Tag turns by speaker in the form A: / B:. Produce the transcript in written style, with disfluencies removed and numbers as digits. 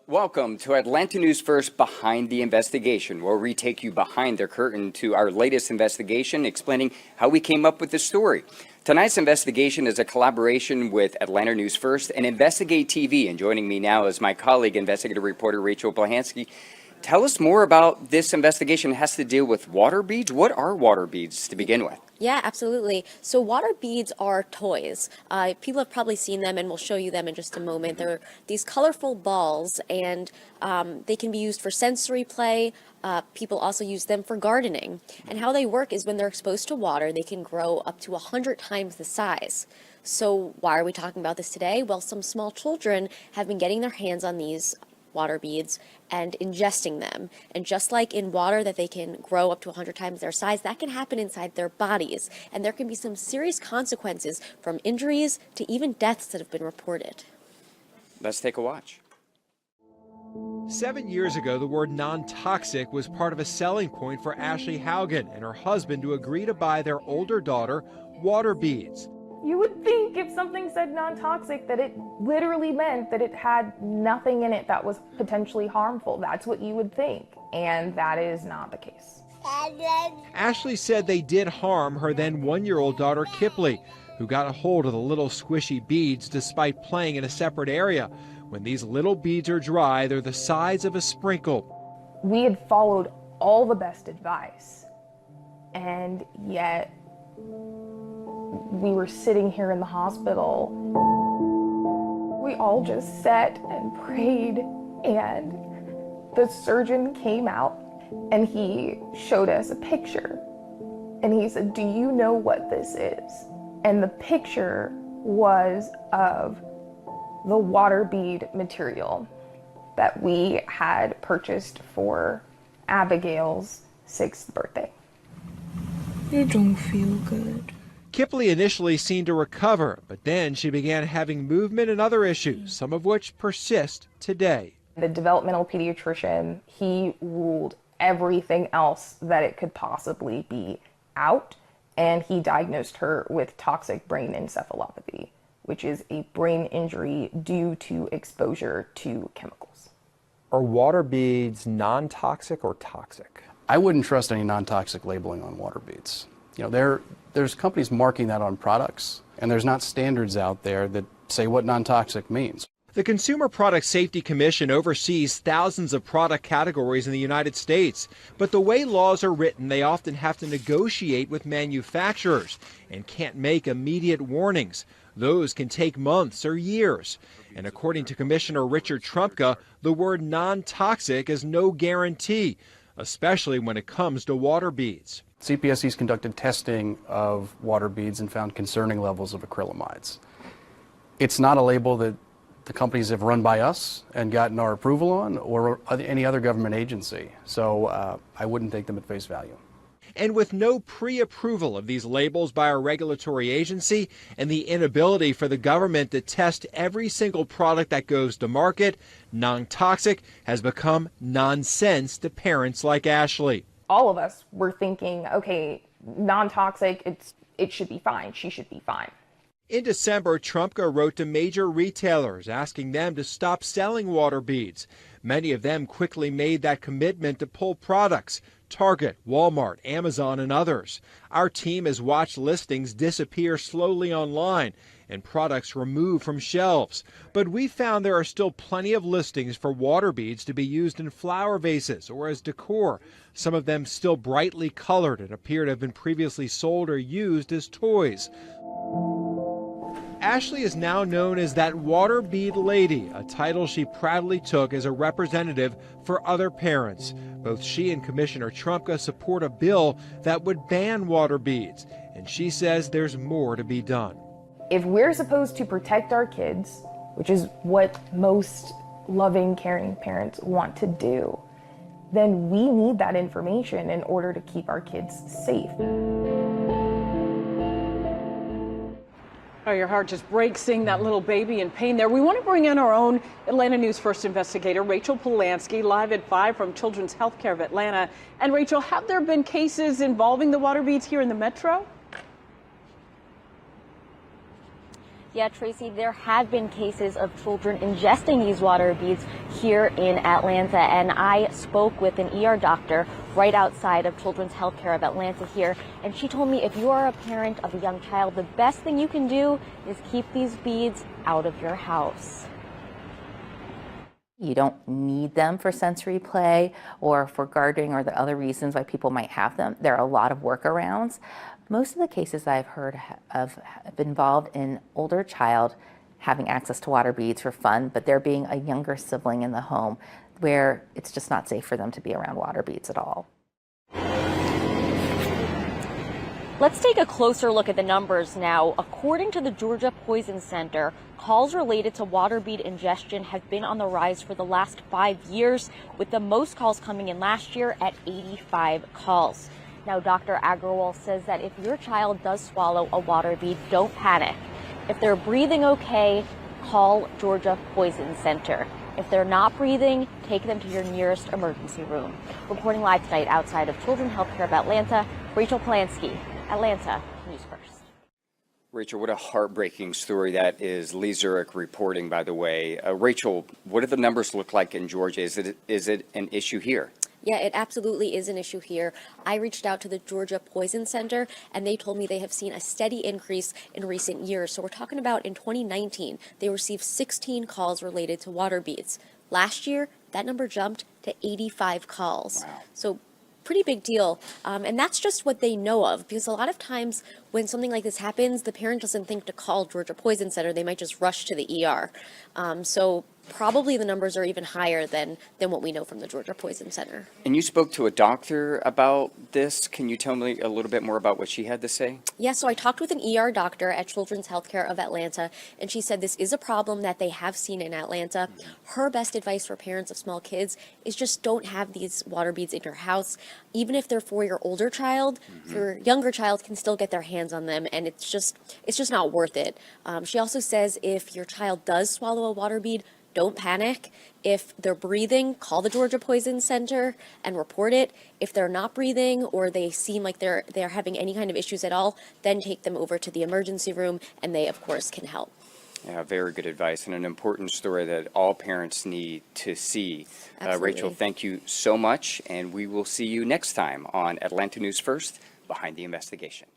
A: Welcome to Atlanta News First Behind the Investigation, where we take you behind the curtain to our latest investigation, explaining how we came up with the story. Tonight's investigation is a collaboration with Atlanta News First and Investigate TV, and joining me now is my colleague, investigative reporter Rachel Polansky. Tell us more about this investigation. It has to deal with water beads. What are water beads to begin with?
B: Yeah, absolutely. So water beads are toys. People have probably seen them, and we'll show you them in just a moment. They're these colorful balls, and they can be used for sensory play. People also use them for gardening. And how they work is when they're exposed to water, they can grow up to 100 times the size. So why are we talking about this today? Well, some small children have been getting their hands on these water beads and ingesting them. And just like in water that they can grow up to 100 times their size, that can happen inside their bodies. And there can be some serious consequences, from injuries to even deaths that have been reported.
A: Let's take a watch.
C: 7 years ago, the word non-toxic was part of a selling point for Ashley Haugen and her husband to agree to buy their older daughter water beads.
D: You would think if something said non-toxic that it literally meant that it had nothing in it that was potentially harmful. That's what you would think, and that is not the case.
C: Ashley said they did harm her then one-year-old daughter Kipley, who got a hold of the little squishy beads despite playing in a separate area. When these little beads are dry, they're the size of a sprinkle.
D: We had followed all the best advice, and yet we were sitting here in the hospital. We all just sat and prayed, and the surgeon came out and he showed us a picture, and he said, "Do you know what this is?" And the picture was of the water bead material that we had purchased for Abigail's 6th birthday.
E: You don't feel good.
C: Kipley initially seemed to recover, but then she began having movement and other issues, some of which persist today.
D: The developmental pediatrician, he ruled everything else that it could possibly be out, and he diagnosed her with toxic brain encephalopathy, which is a brain injury due to exposure to chemicals.
F: Are water beads non-toxic or toxic?
G: I wouldn't trust any non-toxic labeling on water beads. You know, there's companies marking that on products, and there's not standards out there that say what non-toxic means.
C: The Consumer Product Safety Commission oversees thousands of product categories in the United States, but the way laws are written, they often have to negotiate with manufacturers and can't make immediate warnings. Those can take months or years. And according to Commissioner Richard Trumpka, the word non-toxic is no guarantee, especially when it comes to water beads.
G: CPSC's conducted testing of water beads and found concerning levels of acrylamides. It's not a label that the companies have run by us and gotten our approval on, or any other government agency. So I wouldn't take them at face value.
C: And with no pre-approval of these labels by our regulatory agency and the inability for the government to test every single product that goes to market, non-toxic has become nonsense to parents like Ashley.
D: All of us were thinking, okay, non-toxic, it should be fine, she should be fine.
C: In December, Trumpka wrote to major retailers asking them to stop selling water beads. Many of them quickly made that commitment to pull products. Target, Walmart, Amazon, and others. Our team has watched listings disappear slowly online and products removed from shelves. But we found there are still plenty of listings for water beads to be used in flower vases or as decor. Some of them still brightly colored and appear to have been previously sold or used as toys. Ashley is now known as that water bead lady, a title she proudly took as a representative for other parents. Both she and Commissioner Trumpka support a bill that would ban water beads, and she says there's more to be done.
D: If we're supposed to protect our kids, which is what most loving, caring parents want to do, then we need that information in order to keep our kids safe.
H: Oh, your heart just breaks seeing that little baby in pain there. We want to bring in our own Atlanta News First investigator, Rachel Polansky, live at 5 from Children's Healthcare of Atlanta. And Rachel, have there been cases involving the water beads here in the metro?
B: Yeah, Tracy, there have been cases of children ingesting these water beads here in Atlanta, and I spoke with an ER doctor right outside of Children's Healthcare of Atlanta here, and she told me if you are a parent of a young child, the best thing you can do is keep these beads out of your house.
I: You don't need them for sensory play or for guarding or the other reasons why people might have them. There are a lot of workarounds. Most of the cases I've heard of have involved an older child having access to water beads for fun, but there being a younger sibling in the home where it's just not safe for them to be around water beads at all.
B: Let's take a closer look at the numbers now. According to the Georgia Poison Center, calls related to water bead ingestion have been on the rise for the last 5 years, with the most calls coming in last year at 85 calls. Now, Dr. Agrawal says that if your child does swallow a water bead, don't panic. If they're breathing okay, call Georgia Poison Center. If they're not breathing, take them to your nearest emergency room. Reporting live tonight outside of Children's Healthcare of Atlanta, Rachel Polansky, Atlanta News First.
A: Rachel, what a heartbreaking story that is. Lee Zurich reporting, by the way. Rachel, what do the numbers look like in Georgia? Is it an issue here?
B: Yeah, it absolutely is an issue here. I reached out to the Georgia Poison Center, and they told me they have seen a steady increase in recent years. So we're talking about in 2019, they received 16 calls related to water beads. Last year, that number jumped to 85 calls.
A: Wow.
B: So pretty big deal. And that's just what they know of, because a lot of times when something like this happens, the parent doesn't think to call Georgia Poison Center. They might just rush to the ER. So probably the numbers are even higher than what we know from the Georgia Poison Center.
A: And you spoke to a doctor about this. Can you tell me a little bit more about what she had to say?
B: Yeah, so I talked with an ER doctor at Children's Healthcare of Atlanta, and she said this is a problem that they have seen in Atlanta. Her best advice for parents of small kids is just don't have these water beads in your house. Even if they're for your older child, your younger child can still get their hands on them, and it's just not worth it. She also says if your child does swallow a water bead, don't panic. If they're breathing, call the Georgia Poison Center and report it. If they're not breathing or they seem like they're having any kind of issues at all, then take them over to the emergency room, and they, of course, can help.
A: Yeah, very good advice and an important story that all parents need to see. Rachel, thank you so much, and we will see you next time on Atlanta News First, Behind the Investigation.